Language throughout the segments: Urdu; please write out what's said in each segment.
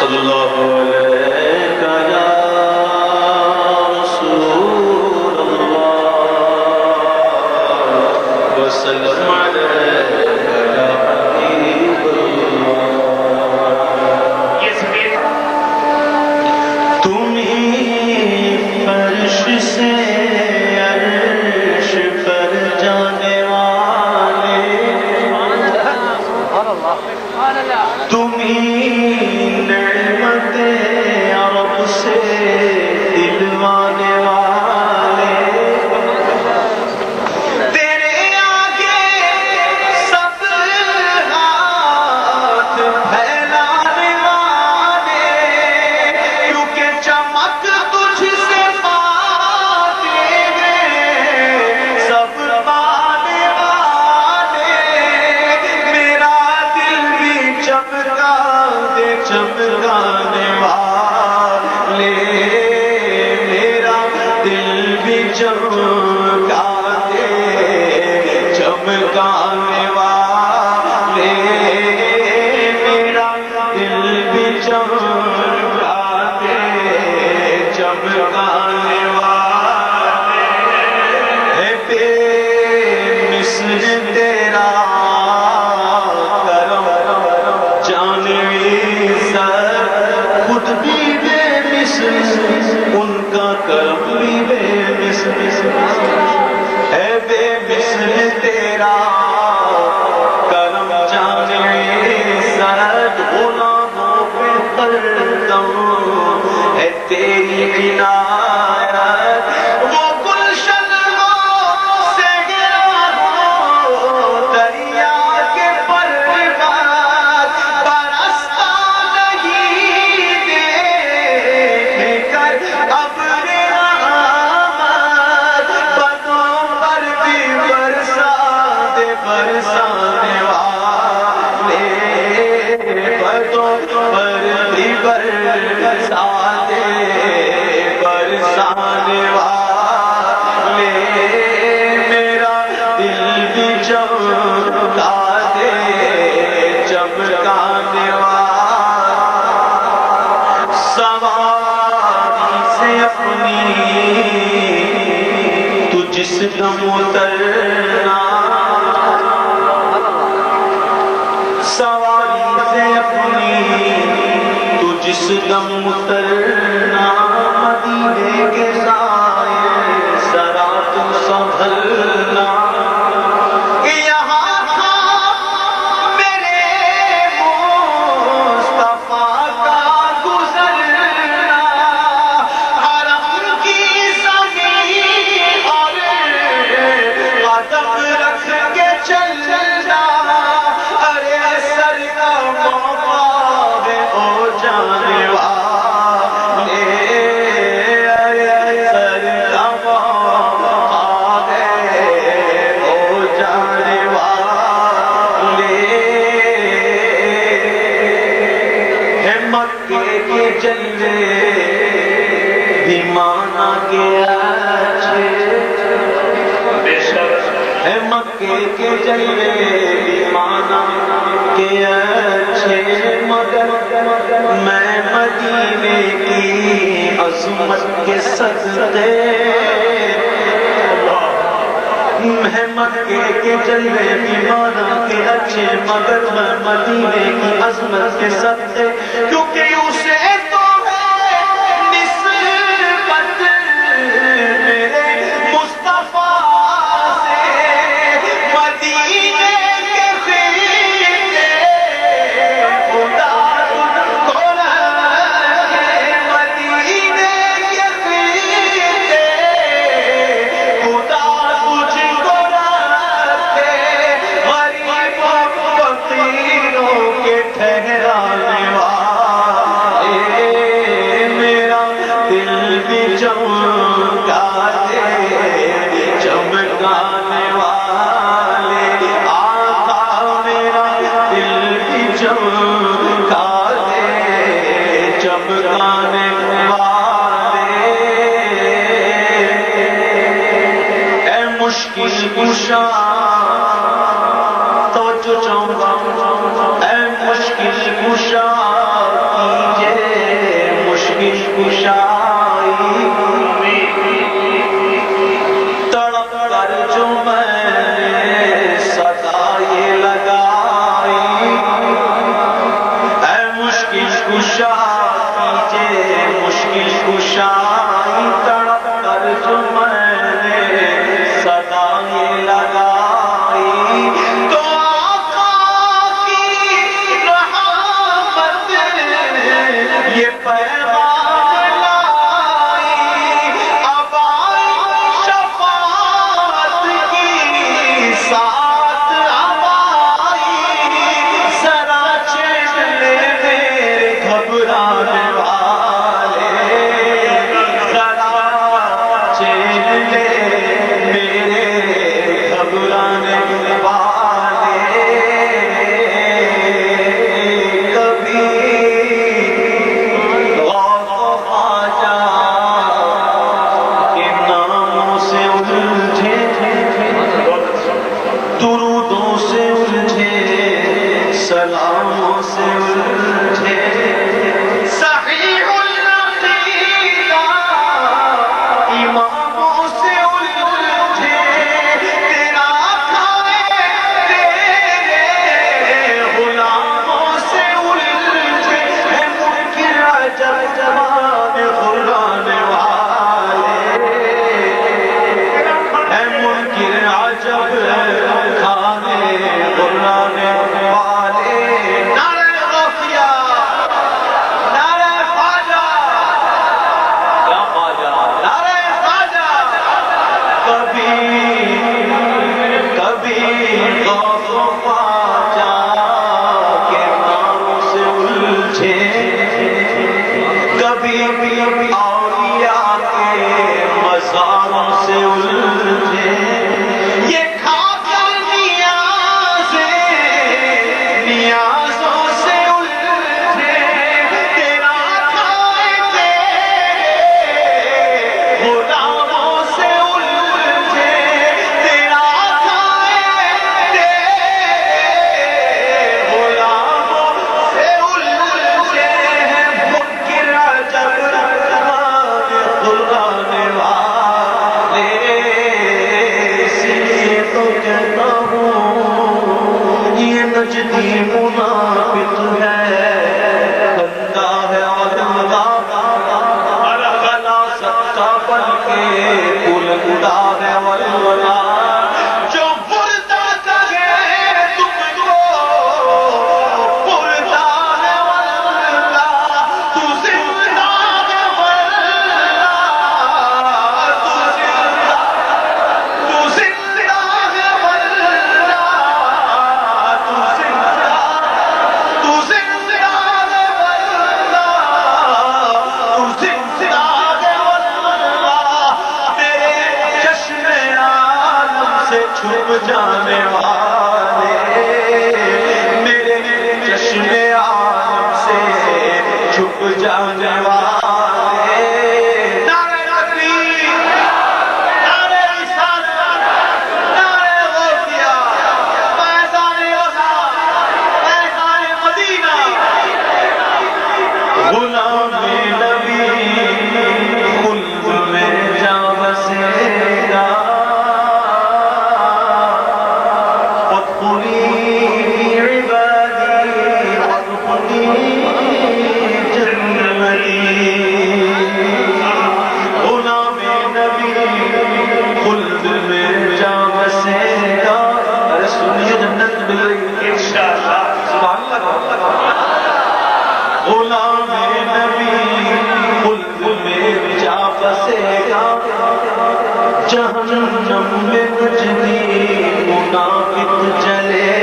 صلی اللہ علیہ یا رسول اللہ وسلم علیہ یا حبیب اللہ تم ہی فرش سے عرش پر جانے والے تم ہی عرب سے دلوانے والے تیرے آگے سب ہاتھ پھیلانے والے کیونکہ چمک تجھ سے پاتے ہیں سب پانے والے میرا دل بھی چمکانے والے میرا دل بھی چمکانے والے میرا دل بھی چمکانے والے ہے بے مثل تیرا کرم جانوی خود بھی بے مثل ان کا کرم بھی بے مثل ہے بے مثل تیرا کرم جانوی سرد غلاموں پہ قدم ہے تیری عنایت وہ گلشن ہو صحرا ہو دریا کے پروات برستا نہیں دیکھ کر ابر رحمت بدوں پر بھی برسانے والے بدوں پر بھی برسانے والے میرا دل بھی چمکانے والے سواری سے اپنی تو جس دم اترنا سواری سے اپنی تو جس دم اترنا مدینے کے سائے ذرا تو سنبھلنا یہاں تھا میرے مصطفیٰ کا گزرنا حرم کی زمین اور قدم رکھ کے چلنا ارے اثر کا موقع ہے او جانے والے ارے اثر کا موقع ہے او جانے والے ہے مکے کے جلوے بھی مانا کے اچھے ہے مکے کے جلوے بھی مانا کے اچھے مگر میں مدینے کی عظمت کے صدقے میں مکے کے جلوے بھی مانا کے اچھے مگر میں مدینے کی عظمت کے صدقے کیونکہ اسے تو ٹھہرانے والا کشائی تڑپ کر جو میں نے صدا یہ لگائی اے مشکل کشا کیجئے مشکل کشائی تڑپ کر جو میں نے صدا یہ لگائی تو آقا کی رحمت یہ پیغام لائی اب آئی شفاعت کی ساتھ اب آئی ذرا چین لے میرے گھبرانے والے ذرا چین لے میرے گھبرانے والے کبھی غوث و خواجہ کے ناموں سے الجھے درودوں سے الجھے سلاموں سے الجھے صحیح العقیدہ اماموں سے الجھے تیرا کھائے تیرے غلاموں سے الجھے ہے منکر عجب زبان غرانے والے ہے منکر عجب کھانے غرانے والے نعرہ غوثیہ نعرہ خواجہ یا خواجہ نعرہ خواجہ کبھی غوث و خواجہ کے نام سے الجھے کبھی اولیاء کے مزاروں سے الجھے یہ کھا کر نیازوں سے الجھے تیرا کھائے تیرے غلاموں سے الجھے تیرا کھائے تیرے غلاموں سے الجھے منکر عجب غرانے والے اس لیے تو کہتا ہوں یہ نجدی منافق ہے بندہ ہے غلاست کا بن کے بلندہ ہے والولا جو مردہ کہے تم کو مردہ ہے والولا تو زندہ ہے والولا تو زندہ ہے والولا تو زندہ ہے والولا تو زندہ ہے والولا میرے چشم عالم سے چھپ جانے والے میرے چشم عالم سے چھپ جانے والے نعرہ تکبیر نعرہ رسالت نعرہ غوثیہ فیضان وفا فیضان مدینہ غلام نبی خلد میں جا بسے گا وادخلی عبادی وادخلی جنتی غلام نبی خلد میں جا بسے گا ارے سنیے جنت مل رہی ہے سبحان اللہ غلام نبی خلد میں جا بسے گا جہنم میں نجدی منافق جلے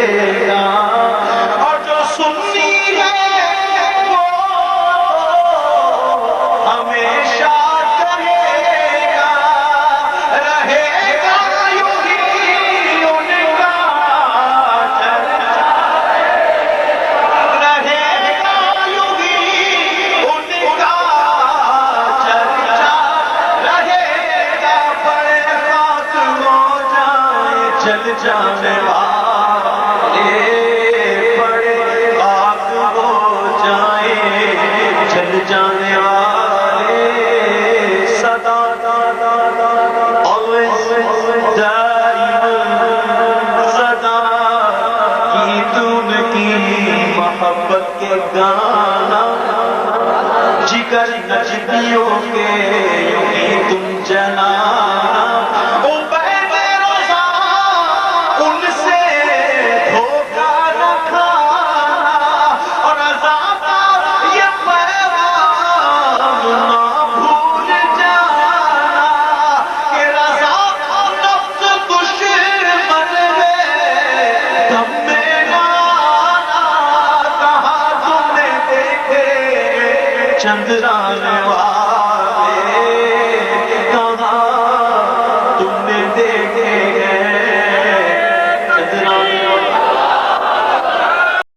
گا اور جو سنی ہے وہ ہمیشہ رہے گا یوں ہی ان کا چرچا رہے گا یوں ہی ان کا چرچا رہے گا بڑے خاک ہو جائے چل جانے والے بڑے خاک ہو جائے چل جانے والے ٹھکانا جگر نجدیوں کے یوں ہی تم جلانا عبید رضا ان سے دھوکہ نہ کھانا اور عذاب کا یہ پیغام نہ بھول جانا کہ رضا نفس دشمن ہے دم میں نہ آنا کہاں تم نے دیکھے چندران